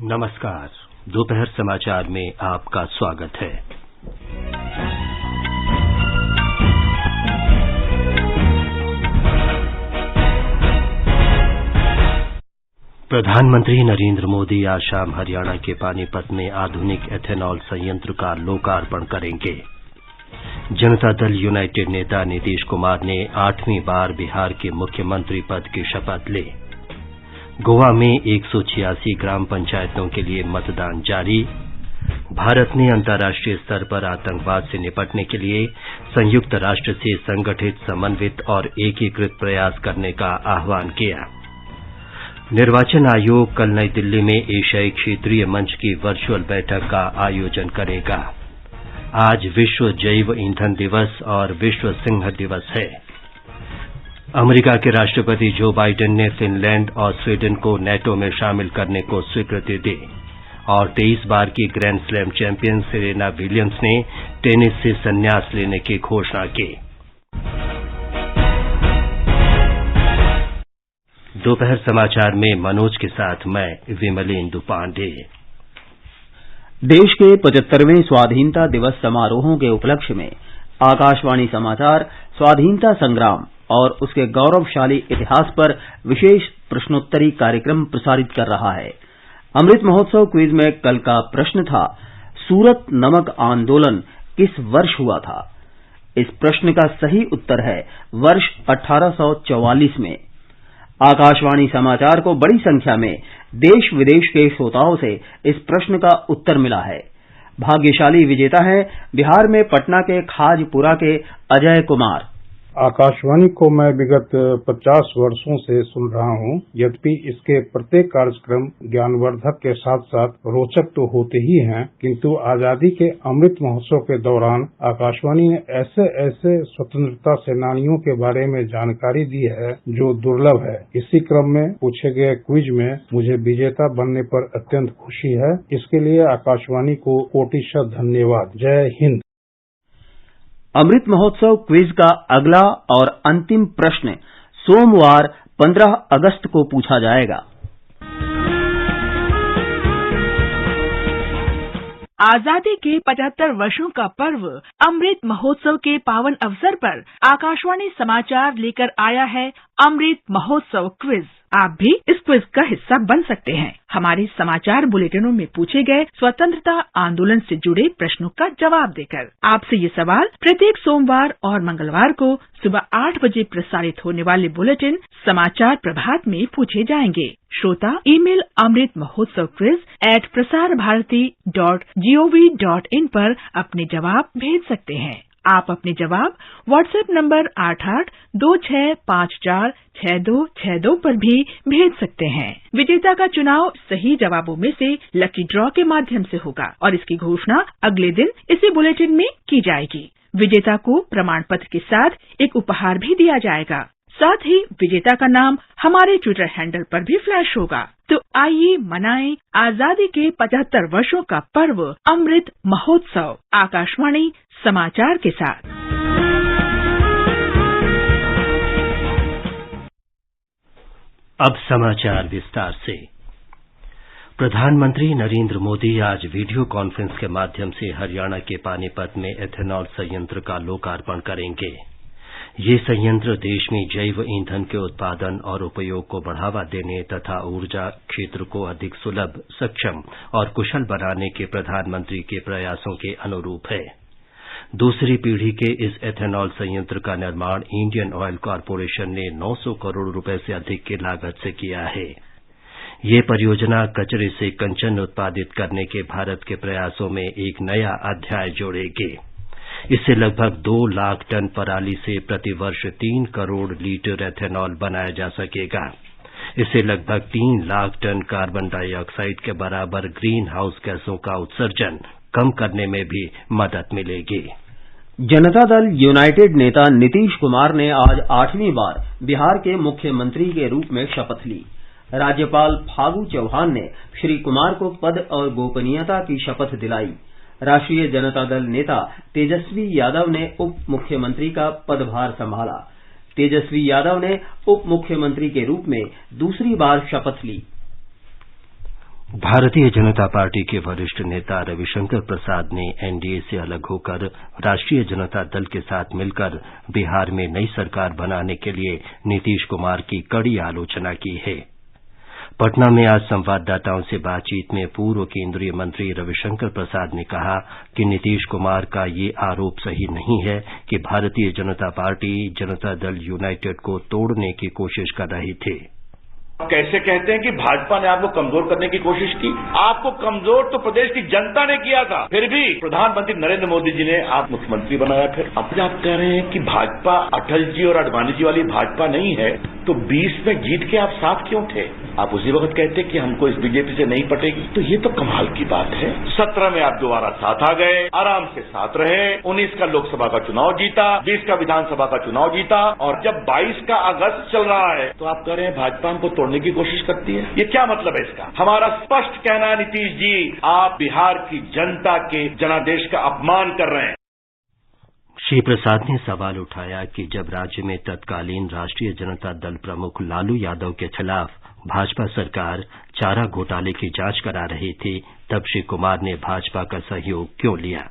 नमस्कार। दोपहर समाचार में आपका स्वागत है। प्रधानमंत्री नरेंद्र मोदी आज शाम हरियाणा के पानीपत में आधुनिक एथेनॉल संयंत्र का लोकार्पण करेंगे। जनता दल यूनाइटेड नेता नीतीश कुमार ने 8वीं बार बिहार के मुख्यमंत्री पद की शपथ ली। गोवा में 186 ग्राम पंचायतों के लिए मतदान जारी। भारत ने अंतर्राष्ट्रीय स्तर पर आतंकवाद से निपटने के लिए संयुक्त राष्ट्र से संगठित, समन्वित और एकीकृत प्रयास करने का आह्वान किया। निर्वाचन आयोग कल नई दिल्ली में एशियाई क्षेत्रीय मंच की वर्चुअल बैठक का आयोजन करेगा। आज विश्व जैव ईंधन दिवस और विश्व सिंह दिवस है। अमेरिका के राष्ट्रपति जो बाइडेन ने फिनलैंड और स्वीडन को नेटो में शामिल करने को स्वीकृति दी और 23 बार की grand slam champion Serena Williams ने टेनिस से संन्यास लेने की घोषणा की। दोपहर समाचार में मनोज के साथ मैं विमलेंदु पांडे। देश के 75वें स्वाधीनता दिवस समारोहों के उपलक्ष्य में आकाशवाणी समाचार स्वाधीनता संग्राम और उसके गौरवशाली इतिहास पर विशेष प्रश्नोत्तरी कार्यक्रम प्रसारित कर रहा है। अमृत महोत्सव क्विज में कल का प्रश्न था, सूरत नमक आंदोलन किस वर्ष हुआ था? इस प्रश्न का सही उत्तर है वर्ष 1844 में। आकाशवाणी समाचार को बड़ी संख्या में देश विदेश के श्रोताओं से इस प्रश्न का उत्तर मिला है। भाग्यशाली विजेता हैं बिहार में पटना के खाजपुरा के अजय कुमार। आकाशवाणी को मैं विगत 50 वर्षों से सुन रहा हूं, यद्यपि इसके प्रत्येक कार्यक्रम ज्ञानवर्धक के साथ साथ रोचक तो होते ही हैं, किंतु आजादी के अमृत महोत्सव के दौरान आकाशवाणी ने ऐसे ऐसे स्वतंत्रता सेनानियों के बारे में जानकारी दी है जो दुर्लभ है। इसी क्रम में पूछे गए क्विज में मुझे विजेता बनने पर अत्यंत खुशी है। इसके लिए आकाशवाणी को कोटिशः धन्यवाद। जय हिंद। अमृत महोत्सव क्विज का अगला और अंतिम प्रश्न सोमवार 15 अगस्त को पूछा जाएगा। आजादी के 75 वर्षों का पर्व अमृत महोत्सव के पावन अवसर पर आकाशवाणी समाचार लेकर आया है अमृत महोत्सव क्विज। आप भी इस क्विज का हिस्सा बन सकते हैं। हमारे समाचार बुलेटिनों में पूछे गए स्वतंत्रता आंदोलन से जुड़े प्रश्नों का जवाब देकर आपसे ये सवाल प्रत्येक सोमवार और मंगलवार को सुबह 8 बजे प्रसारित होने वाले बुलेटिन समाचार प्रभात में पूछे जाएंगे। श्रोता email Amrit Mahotsav quiz @prasarabharati.gov.in पर अपने जवाब भेज सकते हैं। आप अपने जवाब व्हाट्सएप नंबर 8826546262 पर भी भेज सकते हैं। विजेता का चुनाव सही जवाबों में से लकी ड्रॉ के माध्यम से होगा और इसकी घोषणा अगले दिन इसी बुलेटिन में की जाएगी। विजेता को प्रमाण पत्र के साथ एक उपहार भी दिया जाएगा। साथ ही विजेता का नाम हमारे ट्विटर हैंडल पर भी फ्लैश होगा। तो आइए मनाएं आजादी के 75 वर्षों का पर्व अमृत महोत्सव आकाशवाणी समाचार के साथ। अब समाचार विस्तार से। प्रधानमंत्री नरेंद्र मोदी आज वीडियो कॉन्फ्रेंस के माध्यम से हरियाणा के पानीपत में एथेनॉल संयंत्र का लोकार्पण करेंगे। ये संयंत्र देश में जैव ईंधन के उत्पादन और उपयोग को बढ़ावा देने तथा ऊर्जा क्षेत्र को अधिक सुलभ, सक्षम और कुशल बनाने के प्रधानमंत्री के प्रयासों के अनुरूप है। दूसरी पीढ़ी के इस एथेनॉल संयंत्र का निर्माण इंडियन ऑयल कॉरपोरेशन ने 900 करोड़ रुपए से अधिक की लागत से किया है। ये परियोजना कचरे से कंचन उत्पादित करने के भारत के प्रयासों में एक नया अध्याय जोड़ेगी। इससे लगभग 2 लाख टन पराली से प्रतिवर्ष 3 करोड़ लीटर एथेनॉल बनाया जा सकेगा। इससे लगभग 3 लाख टन कार्बन डाइऑक्साइड के बराबर ग्रीन हाउस गैसों का उत्सर्जन कम करने में भी मदद मिलेगी। जनता दल यूनाइटेड नेता नीतीश कुमार ने आज 8वीं बार बिहार के मुख्यमंत्री के रूप में शपथ ली। राज्यपाल फागू चौहान ने श्री कुमार को पद और गोपनीयता की शपथ दिलाई। राष्ट्रीय जनता दल नेता तेजस्वी यादव ने उप मुख्यमंत्री का पदभार संभाला। तेजस्वी यादव ने उप मुख्यमंत्री के रूप में दूसरी बार शपथ ली। भारतीय जनता पार्टी के वरिष्ठ नेता रविशंकर प्रसाद ने एनडीए से अलग होकर राष्ट्रीय जनता दल के साथ मिलकर बिहार में नई सरकार बनाने के लिए नीतीश कुमार की कड़ी आलोचना की है। पटना में आज संवाददाताओं से बातचीत में पूर्व केंद्रीय मंत्री रविशंकर प्रसाद ने कहा कि नीतीश कुमार का ये आरोप सही नहीं है कि भारतीय जनता पार्टी जनता दल यूनाइटेड को तोड़ने की कोशिश कर रही थी। कैसे कहते हैं कि भाजपा ने आपको कमजोर करने की कोशिश की? आपको कमजोर तो प्रदेश की जनता ने किया था, फिर भी प्रधानमंत्री नरेंद्र मोदी जी ने आप मुख्यमंत्री बनाया। फिर अब आप कह रहे हैं कि भाजपा अटल जी और आडवाणी जी वाली भाजपा नहीं है, तो 20 में जीत के आप साथ क्यों थे? आप उसी वक्त कहते कि हमको इस बीजेपी से नहीं पटेगी। तो ये तो कमाल की बात है। 17 में आप दोबारा साथ आ गए, आराम से साथ रहे, 19 का लोकसभा का चुनाव जीता, 20 का विधानसभा का चुनाव जीता, और जब 22 का अगस्त चल रहा है तो आप कह रहे हैं भाजपा हमको तोड़ने की कोशिश करती है। ये क्या मतलब है इसका? हमारा स्पष्ट कहना है नीतीश जी, आप बिहार की जनता के जनादेश का अपमान कर रहे हैं। श्री प्रसाद ने सवाल उठाया कि जब राज्य में तत्कालीन राष्ट्रीय जनता दल प्रमुख लालू यादव के खिलाफ भाजपा सरकार चारा घोटाले की जांच करा रही थी, तब श्री कुमार ने भाजपा का सहयोग क्यों लिया?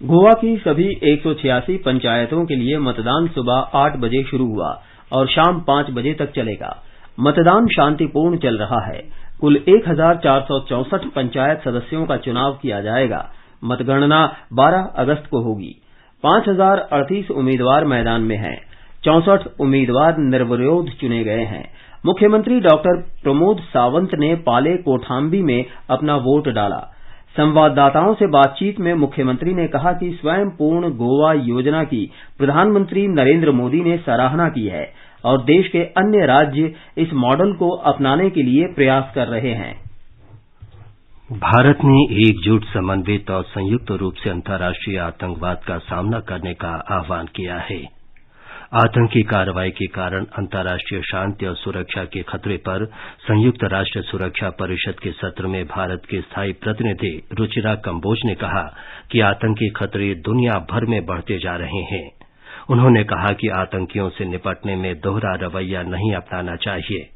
गोवा की सभी 186 पंचायतों के लिए मतदान सुबह 8 बजे शुरू हुआ और शाम 5 बजे तक चलेगा। मतदान शांतिपूर्ण चल रहा है। कुल 1464 पंचायत सदस्यों का चुनाव किया जाएगा। मतगणना 12 अगस्त को होगी। 5038 उम्मीदवार मैदान में हैं। 64 उम्मीदवार निर्विरोध चुने गए हैं। मुख्यमंत्री डॉक्टर प्रमोद सावंत ने पाले कोठाम्बी में अपना वोट डाला। संवाददाताओं से बातचीत में मुख्यमंत्री ने कहा कि स्वयं पूर्ण गोवा योजना की प्रधानमंत्री नरेंद्र मोदी ने सराहना की है और देश के अन्य राज्य इस मॉडल को अपनाने के लिए प्रयास कर रहे हैं। भारत ने एकजुट, समन्वित और संयुक्त रूप से अंतर्राष्ट्रीय आतंकवाद का सामना करने का आह्वान किया है। आतंकी कार्रवाई के कारण अंतर्राष्ट्रीय शांति और सुरक्षा के खतरे पर संयुक्त राष्ट्र सुरक्षा परिषद के सत्र में भारत के स्थायी प्रतिनिधि रुचिरा कंबोज ने कहा कि आतंकी खतरे दुनिया भर में बढ़ते जा रहे हैं। उन्होंने कहा कि आतंकियों से निपटने में दोहरा रवैया नहीं अपनाना चाहिए।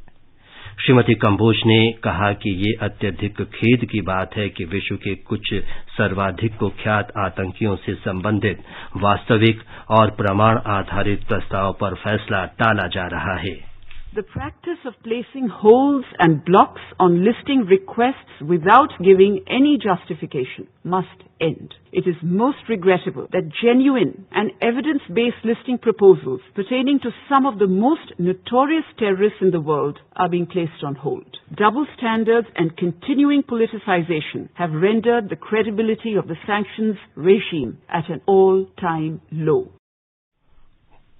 श्रीमती कंबोज ने कहा कि ये अत्यधिक खेद की बात है कि विश्व के कुछ सर्वाधिक कुख्यात आतंकियों से संबंधित वास्तविक और प्रमाण आधारित प्रस्ताव पर फैसला टाला जा रहा है। The practice of placing holes and blocks on listing requests without giving any justification must end. It is most regrettable that genuine and evidence-based listing proposals pertaining to some of the most notorious terrorists in the world are being placed on hold. Double standards and continuing politicization have rendered the credibility of the sanctions regime at an all-time low.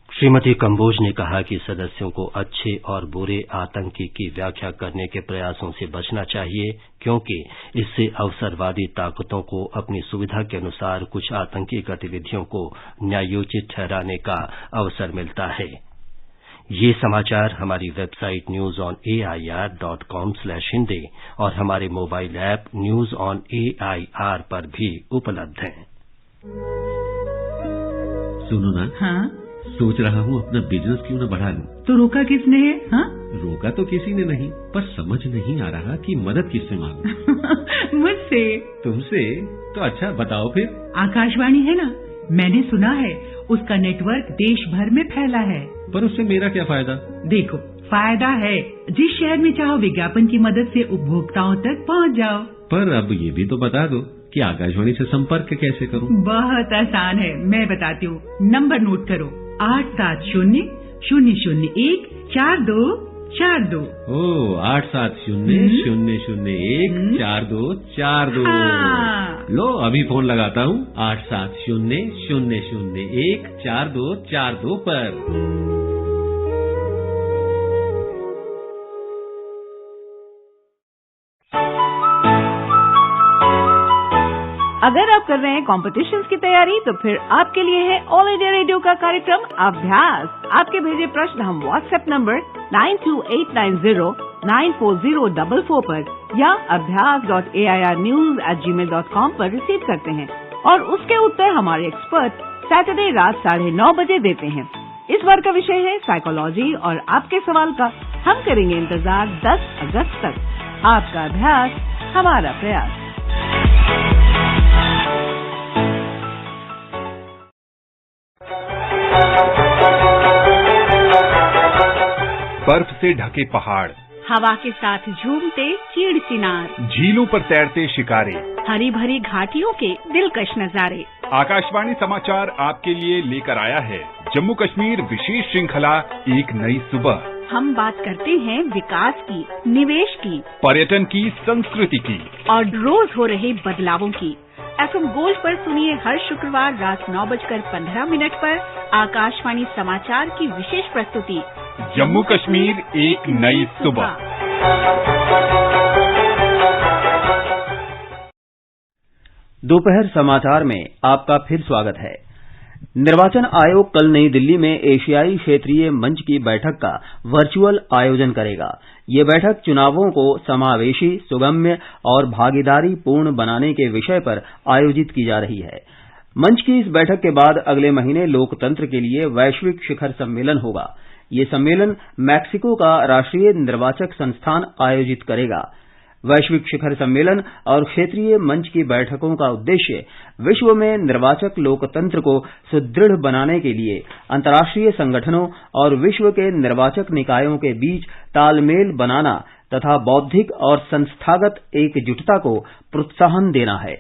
Shrimati Kamboj ने कहा कि सदस्यों को अच्छे और बुरे आतंकी की व्याख्या करने के प्रयासों से बचना चाहिए, क्योंकि इससे अवसरवादी ताकतों को अपनी सुविधा के अनुसार कुछ आतंकी गतिविधियों को न्यायोचित ठहराने का अवसर मिलता है। ये समाचार हमारी वेबसाइट newsonair.com/hindi और हमारे mobile app news on AIR पर भी उपलब्ध हैं। सुनो ना, हाँ? सोच रहा हूँ अपना बिजनेस क्यों न बढ़ा लूं। तो रोका किसने है? हाँ? रोका तो किसी ने नहीं, पर समझ नहीं आ रहा कि मदद किससे मांगूं। मुझसे। तुमसे? तो अच्छा बताओ फिर। आकाशवाणी है ना, मैंने सुना है उसका नेटवर्क देश भर में फैला है। पर उससे मेरा क्या फायदा? देखो, फायदा है, जिस शहर में चाहो विज्ञापन की मदद से उपभोक्ताओं तक पहुँच जाओ। पर अब ये भी तो बता दो कि आकाशवाणी से संपर्क कैसे करूं? बहुत आसान है, मैं बताती हूँ। नंबर नोट करो, 870-001-4242। ओ, 870-001-4242। लो अभी फोन लगाता हूँ 870-001-4242 पर। अगर आप कर रहे हैं कॉम्पिटिशन्स की तैयारी, तो फिर आपके लिए है ऑल इंडिया रेडियो का कार्यक्रम अभ्यास। आपके भेजे प्रश्न हम व्हाट्सएप नंबर 9289094044 पर या abhyas.airnews@gmail.com पर रिसीव करते हैं और उसके उत्तर हमारे एक्सपर्ट सैटरडे रात 9:30 बजे देते हैं। इस बार का विषय है साइकोलॉजी और आपके सवाल का हम करेंगे इंतजार 10 अगस्त तक। आपका अभ्यास हमारा प्रयास। बर्फ से ढके पहाड़, हवा के साथ झूमते चीड़ चिनार, झीलों पर तैरते शिकारे, हरी भरी घाटियों के दिलकश नजारे। आकाशवाणी समाचार आपके लिए लेकर आया है जम्मू कश्मीर विशेष श्रृंखला एक नई सुबह। हम बात करते हैं विकास की, निवेश की, पर्यटन की, संस्कृति की और रोज हो रहे बदलावों की। FM गोल्ड पर सुनिए हर शुक्रवार रात 9:15 पर आकाशवाणी समाचार की विशेष प्रस्तुति जम्मू कश्मीर एक नई सुबह। दोपहर समाचार में आपका फिर स्वागत है। निर्वाचन आयोग कल नई दिल्ली में एशियाई क्षेत्रीय मंच की बैठक का वर्चुअल आयोजन करेगा। ये बैठक चुनावों को समावेशी, सुगम्य और भागीदारी पूर्ण बनाने के विषय पर आयोजित की जा रही है। मंच की इस बैठक के बाद अगले महीने लोकतंत्र के लिए वैश्विक शिखर सम्मेलन होगा। ये सम्मेलन मैक्सिको का राष्ट्रीय निर्वाचक संस्थान आयोजित करेगा। वैश्विक शिखर सम्मेलन और क्षेत्रीय मंच की बैठकों का उद्देश्य विश्व में निर्वाचक लोकतंत्र को सुदृढ़ बनाने के लिए अंतर्राष्ट्रीय संगठनों और विश्व के निर्वाचक निकायों के बीच तालमेल बनाना तथा बौद्धिक और संस्थागत एकजुटता को प्रोत्साहन देना है।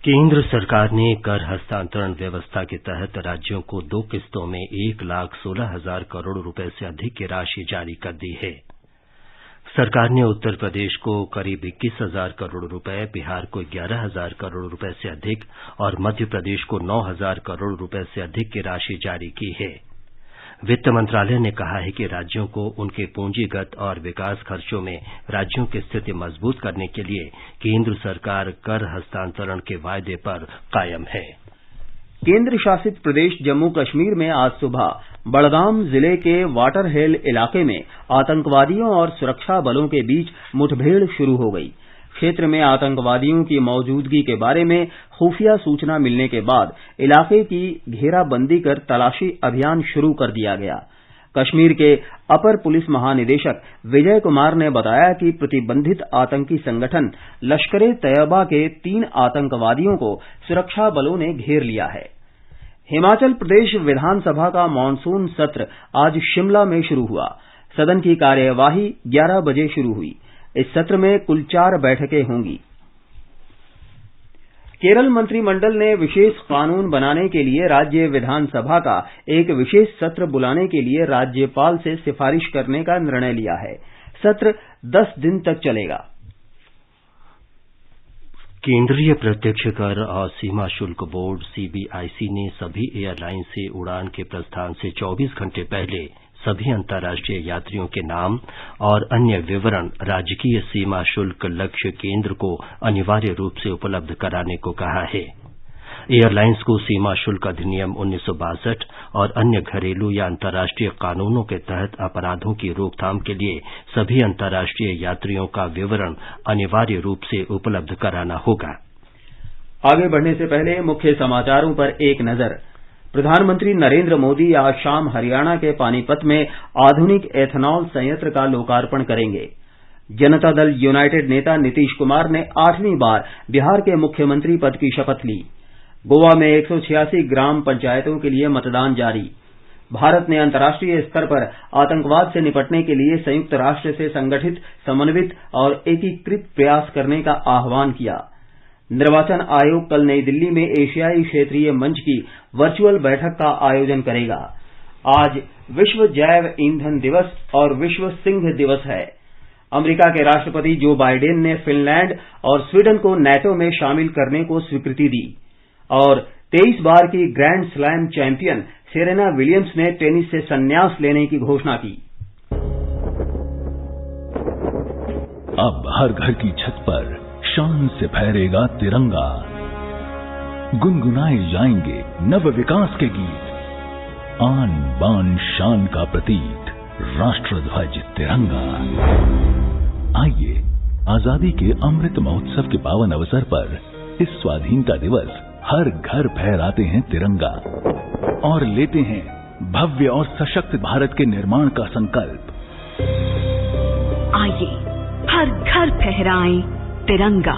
केंद्र सरकार ने कर हस्तांतरण व्यवस्था के तहत राज्यों को 2 किस्तों में 1,16,000 करोड़ रुपए से अधिक की राशि जारी कर दी है। सरकार ने उत्तर प्रदेश को करीब 21,000 करोड़ रुपए, बिहार को 11,000 करोड़ रुपए से अधिक और मध्य प्रदेश को 9,000 करोड़ रुपए से अधिक की राशि जारी की है। वित्त मंत्रालय ने कहा है कि राज्यों को उनके पूंजीगत और विकास खर्चों में राज्यों की स्थिति मजबूत करने के लिए केंद्र सरकार कर हस्तांतरण के वायदे पर कायम है। केंद्र शासित प्रदेश जम्मू कश्मीर में आज सुबह बड़गाम जिले के वाटर हेल इलाके में आतंकवादियों और सुरक्षा बलों के बीच मुठभेड़ शुरू हो गई। क्षेत्र में आतंकवादियों की मौजूदगी के बारे में खुफिया सूचना मिलने के बाद इलाके की घेराबंदी कर तलाशी अभियान शुरू कर दिया गया। कश्मीर के अपर पुलिस महानिदेशक विजय कुमार ने बताया कि प्रतिबंधित आतंकी संगठन लश्कर-ए-तैयबा के 3 आतंकवादियों को सुरक्षा बलों ने घेर लिया है। हिमाचल प्रदेश विधानसभा का मानसून सत्र आज शिमला में शुरू हुआ। सदन की कार्यवाही 11 बजे शुरू हुई। इस सत्र में कुल 4 बैठकें होंगी। केरल मंत्रिमंडल ने विशेष कानून बनाने के लिए राज्य विधानसभा का एक विशेष सत्र बुलाने के लिए राज्यपाल से सिफारिश करने का निर्णय लिया है। सत्र 10 दिन तक चलेगा। केंद्रीय प्रत्यक्ष कर और सीमा शुल्क बोर्ड सीबीआईसी ने सभी एयरलाइन से उड़ान के प्रस्थान से 24 घंटे पहले सभी अंतर्राष्ट्रीय यात्रियों के नाम और अन्य विवरण राजकीय सीमा शुल्क लक्ष्य केंद्र को अनिवार्य रूप से उपलब्ध कराने को कहा है। एयरलाइंस को सीमा शुल्क अधिनियम 1962 और अन्य घरेलू या अंतर्राष्ट्रीय कानूनों के तहत अपराधों की रोकथाम के लिए सभी अंतर्राष्ट्रीय यात्रियों का विवरण अनिवार्य रूप से उपलब्ध कराना होगा। आगे बढ़ने से पहले मुख्य समाचारों पर एक नजर। प्रधानमंत्री नरेंद्र मोदी आज शाम हरियाणा के पानीपत में आधुनिक एथेनॉल संयंत्र का लोकार्पण करेंगे। जनता दल यूनाइटेड नेता नीतीश कुमार ने 8वीं बार बिहार के मुख्यमंत्री पद की शपथ ली। गोवा में 186 ग्राम पंचायतों के लिए मतदान जारी। भारत ने अंतर्राष्ट्रीय स्तर पर आतंकवाद से निपटने के लिए संयुक्त राष्ट्र से संगठित, समन्वित और एकीकृत प्रयास करने का आह्वान किया। निर्वाचन आयोग कल नई दिल्ली में एशियाई क्षेत्रीय मंच की वर्चुअल बैठक का आयोजन करेगा। आज विश्व जैव ईंधन दिवस और विश्व सिंह दिवस है। अमेरिका के राष्ट्रपति जो बाइडेन ने फिनलैंड और स्वीडन को नेटो में शामिल करने को स्वीकृति दी और 23 बार की grand slam champion Serena Williams ने टेनिस से संन्यास लेने की घोषणा की। अब हर घर की छत पर शान से फहरेगा तिरंगा। गुनगुनाए जाएंगे नव विकास के गीत। आन बान शान का प्रतीक राष्ट्रध्वज तिरंगा। आइए आजादी के अमृत महोत्सव के पावन अवसर पर इस स्वाधीनता दिवस हर घर फहराते हैं तिरंगा और लेते हैं भव्य और सशक्त भारत के निर्माण का संकल्प। आइए हर घर फहराएं तिरंगा।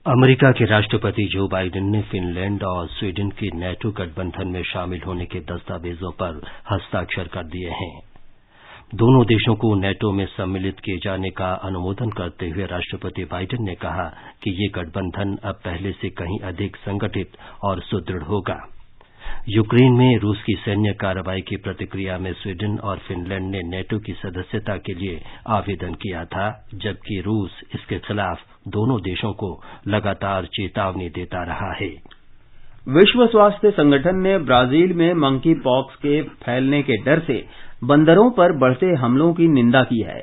अमेरिका के राष्ट्रपति जो बाइडेन ने फिनलैंड और स्वीडन के नेटो गठबंधन में शामिल होने के दस्तावेजों पर हस्ताक्षर कर दिए हैं। दोनों देशों को नेटो में सम्मिलित किए जाने का अनुमोदन करते हुए राष्ट्रपति बाइडेन ने कहा कि ये गठबंधन अब पहले से कहीं अधिक संगठित और सुदृढ़ होगा। यूक्रेन में रूस की सैन्य कार्रवाई की प्रतिक्रिया में स्वीडन और फिनलैंड ने नेटो की सदस्यता के लिए आवेदन किया था, जबकि रूस इसके खिलाफ दोनों देशों को लगातार चेतावनी देता रहा है। विश्व स्वास्थ्य संगठन ने ब्राजील में मंकी पॉक्स के फैलने के डर से बंदरों पर बढ़ते हमलों की निंदा की है।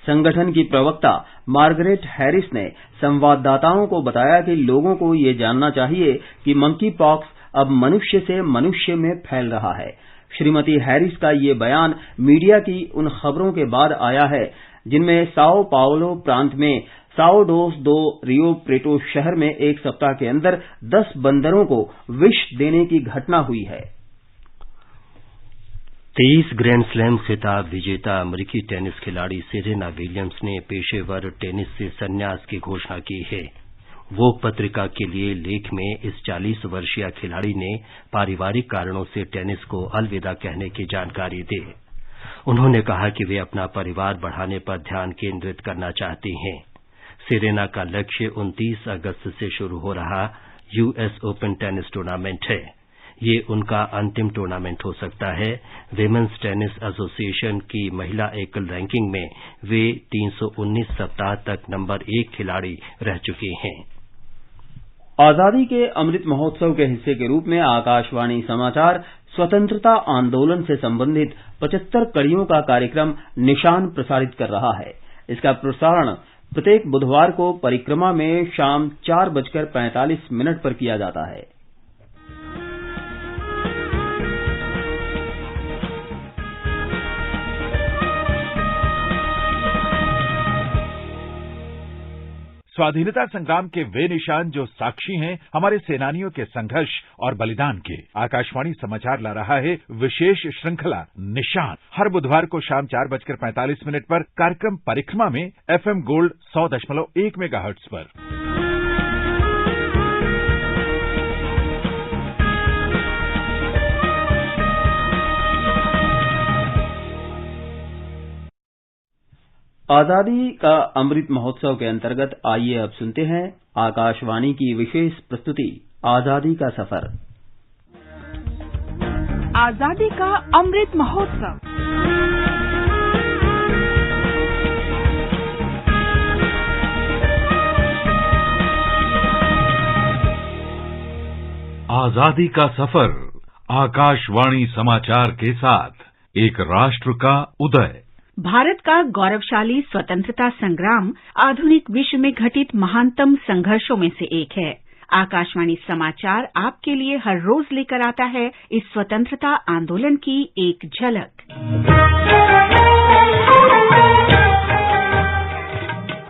संगठन की प्रवक्ता मार्गरेट हैरिस ने संवाददाताओं को बताया कि लोगों को ये जानना चाहिए कि मंकी पॉक्स अब मनुष्य से मनुष्य में फैल रहा है। श्रीमती हैरिस का ये बयान मीडिया की उन खबरों के बाद आया है जिनमें साओ पाउलो प्रांत में साओ डोस दो रियो प्रेटो शहर में एक सप्ताह के अंदर 10 बंदरों को विष देने की घटना हुई है। 23 ग्रैंड स्लैम खिताब विजेता अमेरिकी टेनिस खिलाड़ी सेरेना विलियम्स ने पेशेवर टेनिस से संन्यास की घोषणा की है। वोग पत्रिका के लिए लेख में इस 40 वर्षीय खिलाड़ी ने पारिवारिक कारणों से टेनिस को अलविदा कहने की जानकारी दी। उन्होंने कहा कि वे अपना परिवार बढ़ाने पर ध्यान केंद्रित करना चाहती हैं। सेरेना का लक्ष्य 29 अगस्त से शुरू हो रहा यूएस ओपन टेनिस टूर्नामेंट है। ये उनका अंतिम टूर्नामेंट हो सकता है। विमेन्स टेनिस एसोसिएशन की महिला एकल रैंकिंग में वे 319 सप्ताह तक नंबर 1 खिलाड़ी रह चुकी हैं। आजादी के अमृत महोत्सव के हिस्से के रूप में आकाशवाणी समाचार स्वतंत्रता आंदोलन से संबंधित 75 कड़ियों का कार्यक्रम निशान प्रसारित कर रहा है। इसका प्रसारण प्रत्येक बुधवार को परिक्रमा में शाम 4:45 पर किया जाता है। स्वाधीनता संग्राम के वे निशान जो साक्षी हैं हमारे सेनानियों के संघर्ष और बलिदान के। आकाशवाणी समाचार ला रहा है विशेष श्रृंखला निशान। हर बुधवार को शाम 4:45 पर कार्यक्रम परिक्रमा में FM गोल्ड 100.1 मेगाहर्ट्ज पर। आजादी का अमृत महोत्सव के अंतर्गत आइए अब सुनते हैं आकाशवाणी की विशेष प्रस्तुति आजादी का सफर। आजादी का अमृत महोत्सव। आजादी का सफर आकाशवाणी समाचार के साथ एक राष्ट्र का उदय। भारत का गौरवशाली स्वतंत्रता संग्राम आधुनिक विश्व में घटित महानतम संघर्षों में से एक है। आकाशवाणी समाचार आपके लिए हर रोज लेकर आता है इस स्वतंत्रता आंदोलन की एक झलक।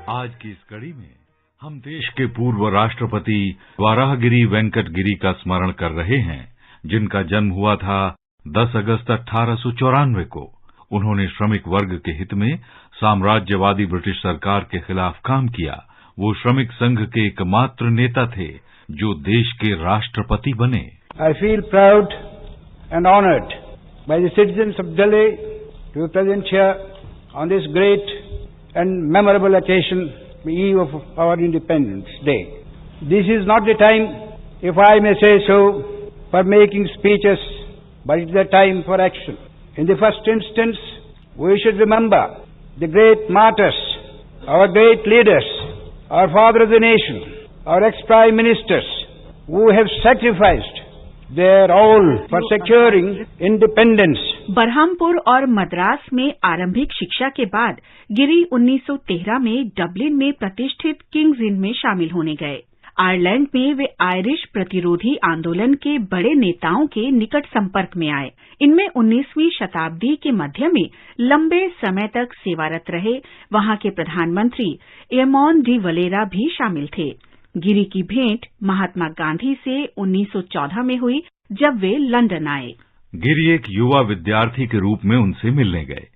आज की इस कड़ी में हम देश के पूर्व राष्ट्रपति वाराहगिरी वेंकट गिरी का स्मरण कर रहे हैं, जिनका जन्म हुआ था 10 अगस्त 1894 को। उन्होंने श्रमिक वर्ग के हित में साम्राज्यवादी ब्रिटिश सरकार के खिलाफ काम किया। वो श्रमिक संघ के एकमात्र नेता थे जो देश के राष्ट्रपति बने। I feel proud and honored by the citizens of Delhi to be present here on this great and memorable occasion, the eve of our Independence Day. This is not the time, if I may say so, for making speeches, but it's the time for action. In the first instance, we should remember the great martyrs, our great leaders, our father of the nation, our ex-prime ministers, who have sacrificed their all for securing independence. Berhampur और मद्रास में आरंभिक शिक्षा के बाद गिरी 1913 में Dublin में प्रतिष्ठित Kings end में शामिल होने गए। आयरलैंड में वे आयरिश प्रतिरोधी आंदोलन के बड़े नेताओं के निकट संपर्क में आए। इनमें 19वीं शताब्दी के मध्य में लंबे समय तक सेवारत रहे वहां के प्रधानमंत्री एमॉन डी वलेरा भी शामिल थे। गिरी की भेंट महात्मा गांधी से 1914 में हुई जब वे लंदन आए। गिरी एक युवा विद्यार्थी के रूप में उनसे मिलने गए।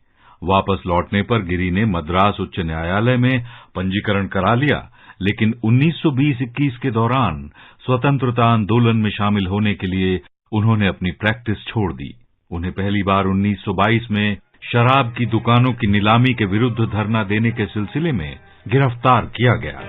वापस लौटने पर गिरी ने मद्रास उच्च न्यायालय में पंजीकरण करा लिया, लेकिन 1920-21 के दौरान स्वतंत्रता आंदोलन में शामिल होने के लिए उन्होंने अपनी प्रैक्टिस छोड़ दी। उन्हें पहली बार 1922 में शराब की दुकानों की नीलामी के विरुद्ध धरना देने के सिलसिले में गिरफ्तार किया गया।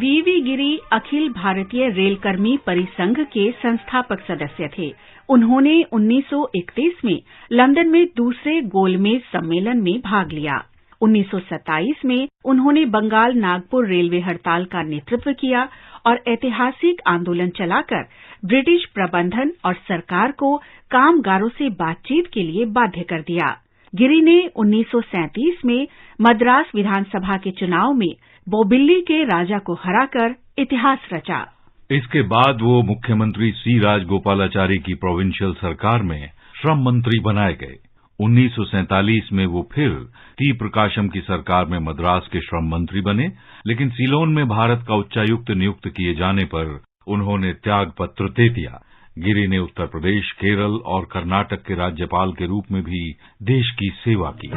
वीवी गिरी अखिल भारतीय रेल कर्मी परिसंघ के संस्थापक सदस्य थे। उन्होंने 1931 में लंदन में दूसरे गोलमेज सम्मेलन में भाग लिया। 1927 में उन्होंने बंगाल नागपुर रेलवे हड़ताल का नेतृत्व किया और ऐतिहासिक आंदोलन चलाकर ब्रिटिश प्रबंधन और सरकार को कामगारों से बातचीत के लिए बाध्य कर दिया। गिरी ने 1937 में मद्रास विधानसभा के चुनाव में बोबिल्ली के राजा को हराकर इतिहास रचा। इसके बाद वो मुख्यमंत्री सी राजगोपालाचारी की प्रोविंशियल सरकार में श्रम मंत्री बनाए गए। 1947 में वो फिर टी प्रकाशम की सरकार में मद्रास के श्रम मंत्री बने, लेकिन सीलोन में भारत का उच्चायुक्त नियुक्त किए जाने पर उन्होंने त्याग पत्र दे दिया। गिरी ने उत्तर प्रदेश, केरल और कर्नाटक के राज्यपाल के रूप में भी देश की सेवा की।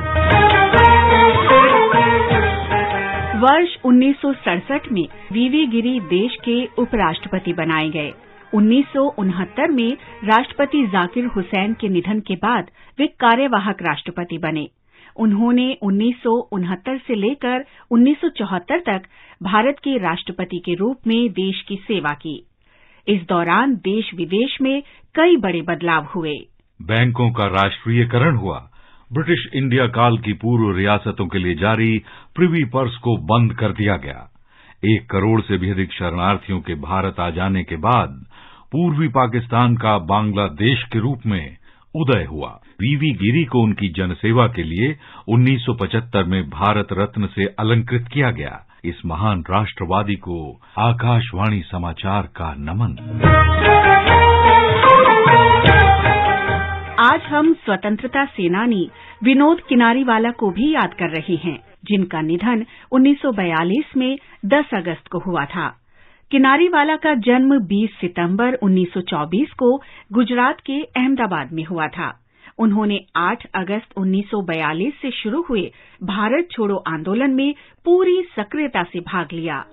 वर्ष 1967 में वीवी गिरी देश के उपराष्ट्रपति बनाए गए। 1969 में राष्ट्रपति जाकिर हुसैन के निधन के बाद वे कार्यवाहक राष्ट्रपति बने। उन्होंने 1969 से लेकर 1974 तक भारत के राष्ट्रपति के रूप में देश की सेवा की। इस दौरान देश विदेश में कई बड़े बदलाव हुए। बैंकों का राष्ट्रीयकरण हुआ। ब्रिटिश इंडिया काल की पूर्व रियासतों के लिए जारी प्रिवी पर्स को बंद कर दिया गया। 1 करोड़ से भी अधिक शरणार्थियों के भारत आ जाने के बाद पूर्वी पाकिस्तान का बांग्लादेश के रूप में उदय हुआ। वीवी गिरी को उनकी जनसेवा के लिए 1975 में भारत रत्न से अलंकृत किया गया। इस महान राष्ट्रवादी को आकाशवाणी समाचार का नमन। आज हम स्वतंत्रता सेनानी विनोद किनारीवाला को भी याद कर रहे हैं, जिनका निधन 1942 में 10 अगस्त को हुआ था। किनारीवाला का जन्म 20 सितंबर 1924 को गुजरात के अहमदाबाद में हुआ था। उन्होंने 8 अगस्त 1942 से शुरू हुए भारत छोड़ो आंदोलन में पूरी सक्रियता से भाग लिया।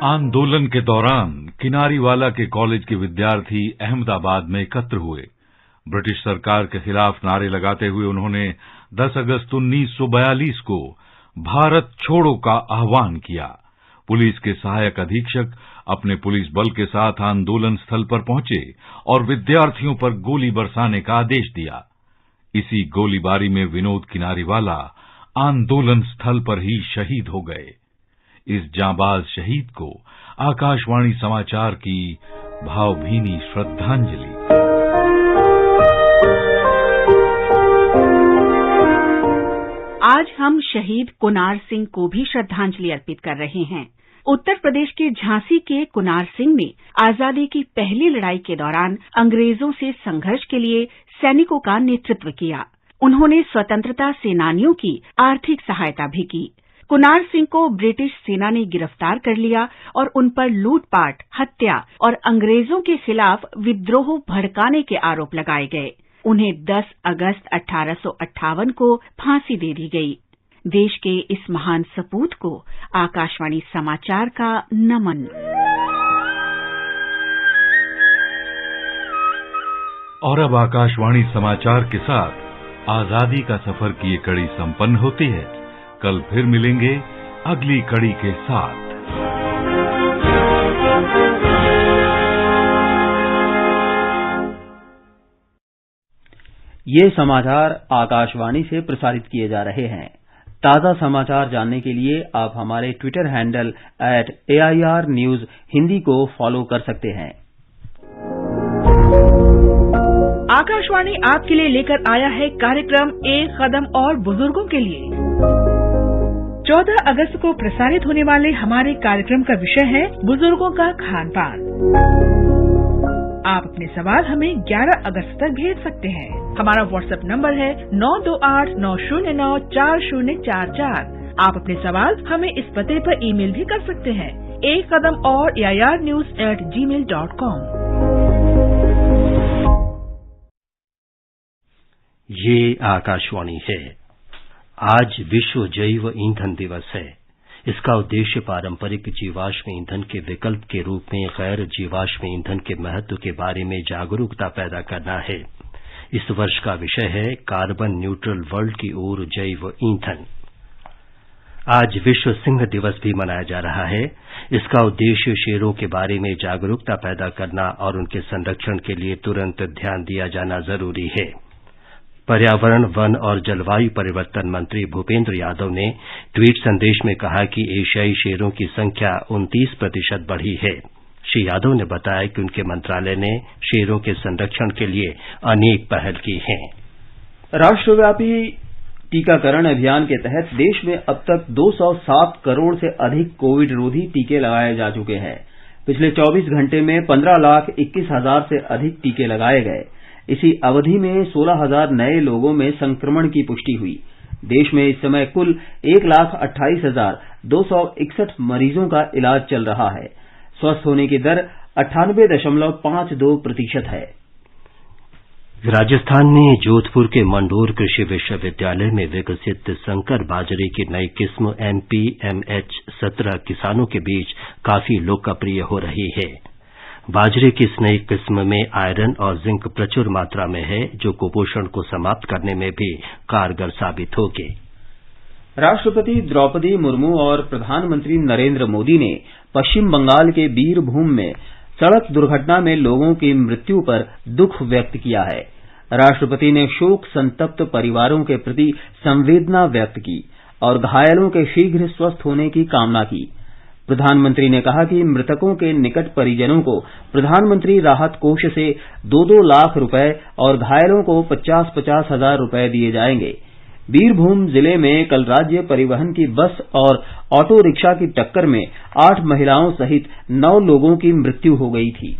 आंदोलन के दौरान किनारीवाला के कॉलेज के विद्यार्थी अहमदाबाद में एकत्र हुए। ब्रिटिश सरकार के खिलाफ नारे लगाते हुए उन्होंने 10 अगस्त 1942 को भारत छोड़ो का आह्वान किया। पुलिस के सहायक अधीक्षक अपने पुलिस बल के साथ आंदोलन स्थल पर पहुंचे और विद्यार्थियों पर गोली बरसाने का आदेश दिया। इसी गोलीबारी में विनोद किनारीवाला आंदोलन स्थल पर ही शहीद हो गए। इस जांबाज शहीद को आकाशवाणी समाचार की भावभीनी श्रद्धांजलि। आज हम शहीद कुनार सिंह को भी श्रद्धांजलि अर्पित कर रहे हैं। उत्तर प्रदेश के झांसी के कुनार सिंह ने आजादी की पहली लड़ाई के दौरान अंग्रेजों से संघर्ष के लिए सैनिकों का नेतृत्व किया। उन्होंने स्वतंत्रता सेनानियों की आर्थिक सहायता भी की। कुनार सिंह को ब्रिटिश सेना ने गिरफ्तार कर लिया और उन पर लूटपाट, हत्या और अंग्रेजों के खिलाफ विद्रोह भड़काने के आरोप लगाए गए। उन्हें 10 अगस्त 1858 को फांसी दे दी गई। देश के इस महान सपूत को आकाशवाणी समाचार का नमन। और अब आकाशवाणी समाचार के साथ आजादी का सफर की ये कड़ी संपन्न होती है। कल फिर मिलेंगे अगली कड़ी के साथ। ये समाचार आकाशवाणी से प्रसारित किए जा रहे हैं। ताज़ा समाचार जानने के लिए आप हमारे Twitter handle @AIR News Hindi को फॉलो कर सकते हैं। आकाशवाणी आपके लिए लेकर आया है कार्यक्रम एक कदम और बुजुर्गों के लिए। 14 अगस्त को प्रसारित होने वाले हमारे कार्यक्रम का विषय है बुजुर्गों का खान पान। आप अपने सवाल हमें 11 अगस्त तक भेज सकते हैं। हमारा व्हाट्सएप नंबर है 9289094044। आप अपने सवाल हमें इस पते पर ईमेल भी कर सकते हैं, एक कदम और AIRnews@gmail.com। ये आकाशवाणी है। आज विश्व जैव ईंधन दिवस है। इसका उद्देश्य पारंपरिक जीवाश्म ईंधन के विकल्प के रूप में गैर जीवाश्म ईंधन के महत्व के बारे में जागरूकता पैदा करना है। इस वर्ष का विषय है कार्बन न्यूट्रल वर्ल्ड की ओर जैव ईंधन। आज विश्व सिंह दिवस भी मनाया जा रहा है। इसका उद्देश्य शेरों के बारे में जागरूकता पैदा करना और उनके संरक्षण के लिए तुरंत ध्यान दिया जाना जरूरी है। पर्यावरण, वन और जलवायु परिवर्तन मंत्री भूपेंद्र यादव ने ट्वीट संदेश में कहा कि एशियाई शेरों की संख्या 29% बढ़ी है। श्री यादव ने बताया कि उनके मंत्रालय ने शेरों के संरक्षण के लिए अनेक पहल की हैं। राष्ट्रव्यापी टीकाकरण अभियान के तहत देश में अब तक 207 करोड़ से अधिक कोविड रोधी टीके लगाए जा चुके हैं। पिछले 24 घंटे में 15,21,000 से अधिक टीके लगाए गए। इसी अवधि में 16,000 नए लोगों में संक्रमण की पुष्टि हुई। देश में इस समय कुल 1,28,261 मरीजों का इलाज चल रहा है। स्वस्थ होने की दर 98.52% है। राजस्थान में जोधपुर के मंडोर कृषि विश्वविद्यालय में विकसित संकर बाजरे की नई किस्म MPMH-17 किसानों के बीच काफी लोकप्रिय हो रही है। बाजरे की इस नई किस्म में आयरन और जिंक प्रचुर मात्रा में है, जो कुपोषण को समाप्त करने में भी कारगर साबित होगी। राष्ट्रपति द्रौपदी मुर्मू और प्रधानमंत्री नरेंद्र मोदी ने पश्चिम बंगाल के बीरभूम में सड़क दुर्घटना में लोगों की मृत्यु पर दुख व्यक्त किया है। राष्ट्रपति ने शोक संतप्त परिवारों के प्रति संवेदना व्यक्त की और घायलों के शीघ्र स्वस्थ होने की कामना की। प्रधानमंत्री ने कहा कि मृतकों के निकट परिजनों को प्रधानमंत्री राहत कोष से 2-2 लाख रुपए और घायलों को 50-50 हजार रुपए दिए जाएंगे। बीरभूम जिले में कल राज्य परिवहन की बस और ऑटो रिक्शा की टक्कर में 8 महिलाओं सहित 9 लोगों की मृत्यु हो गई थी।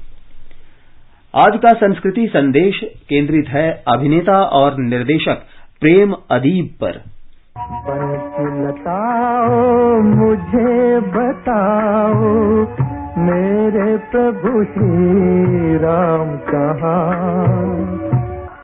आज का संस्कृति संदेश केंद्रित है अभिनेता और निर्देशक प्रेम अदीब पर। बताओ मुझे बताओ मेरे प्रभु श्री राम कहाँ।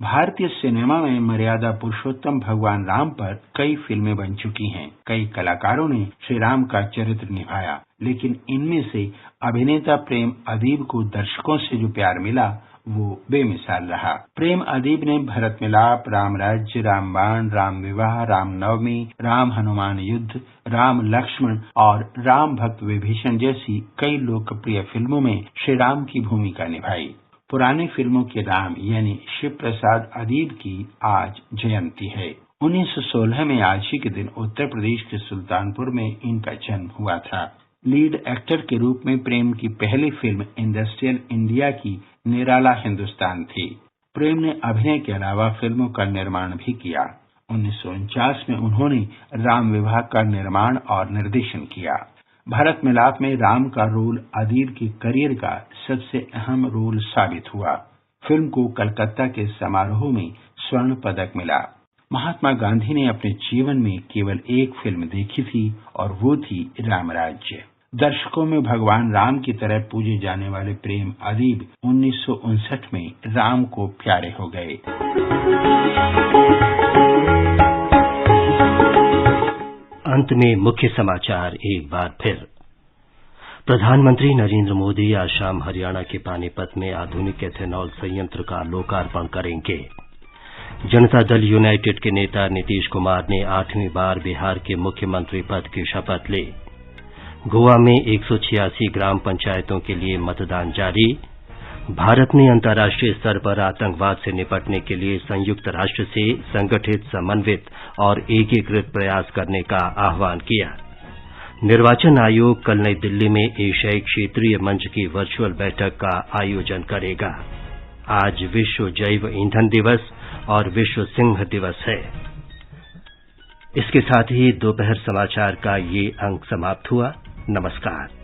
भारतीय सिनेमा में मर्यादा पुरुषोत्तम भगवान राम पर कई फिल्में बन चुकी हैं। कई कलाकारों ने श्री राम का चरित्र निभाया, लेकिन इनमें से अभिनेता प्रेम अदीब को दर्शकों से जो प्यार मिला वो बेमिसाल रहा। प्रेम अदीब ने भरत मिलाप, राम राज्य, रामबाण, राम विवाह, राम नवमी, राम हनुमान युद्ध, राम लक्ष्मण और राम भक्त विभीषण जैसी कई लोकप्रिय फिल्मों में श्री राम की भूमिका निभाई। पुरानी फिल्मों के राम यानी शिव प्रसाद अदीब की आज जयंती है। 1916 में आज ही के दिन उत्तर प्रदेश के सुल्तानपुर में इनका जन्म हुआ था। लीड एक्टर के रूप में प्रेम की पहली फिल्म इंडस्ट्रियल इंडिया की निराला हिंदुस्तान थी। प्रेम ने अभिनय के अलावा फिल्मों का निर्माण भी किया। 1949 में उन्होंने राम विवाह का निर्माण और निर्देशन किया। भारत मिलाप में राम का रोल अदीब के करियर का सबसे अहम रोल साबित हुआ। फिल्म को कलकत्ता के समारोह में स्वर्ण पदक मिला। महात्मा गांधी ने अपने जीवन में केवल एक फिल्म देखी थी और वो थी राम राज्य। दर्शकों में भगवान राम की तरह पूजे जाने वाले प्रेम अदीब 1959 में राम को प्यारे हो गए। अंत में मुख्य समाचार एक बार फिर। प्रधानमंत्री नरेंद्र मोदी आज शाम हरियाणा के पानीपत में आधुनिक एथेनॉल संयंत्र का लोकार्पण करेंगे। जनता दल यूनाइटेड के नेता नीतीश कुमार ने 8वीं बार बिहार के मुख्यमंत्री पद की शपथ ली। गोवा में 186 ग्राम पंचायतों के लिए मतदान जारी। भारत ने अंतर्राष्ट्रीय स्तर पर आतंकवाद से निपटने के लिए संयुक्त राष्ट्र से संगठित, समन्वित और एकीकृत प्रयास करने का आह्वान किया। निर्वाचन आयोग कल नई दिल्ली में एशियाई क्षेत्रीय मंच की वर्चुअल बैठक का आयोजन करेगा। आज विश्व जैव ईंधन दिवस और विश्व सिंह दिवस है। इसके साथ ही दोपहर समाचार का ये अंक समाप्त हुआ। नमस्कार।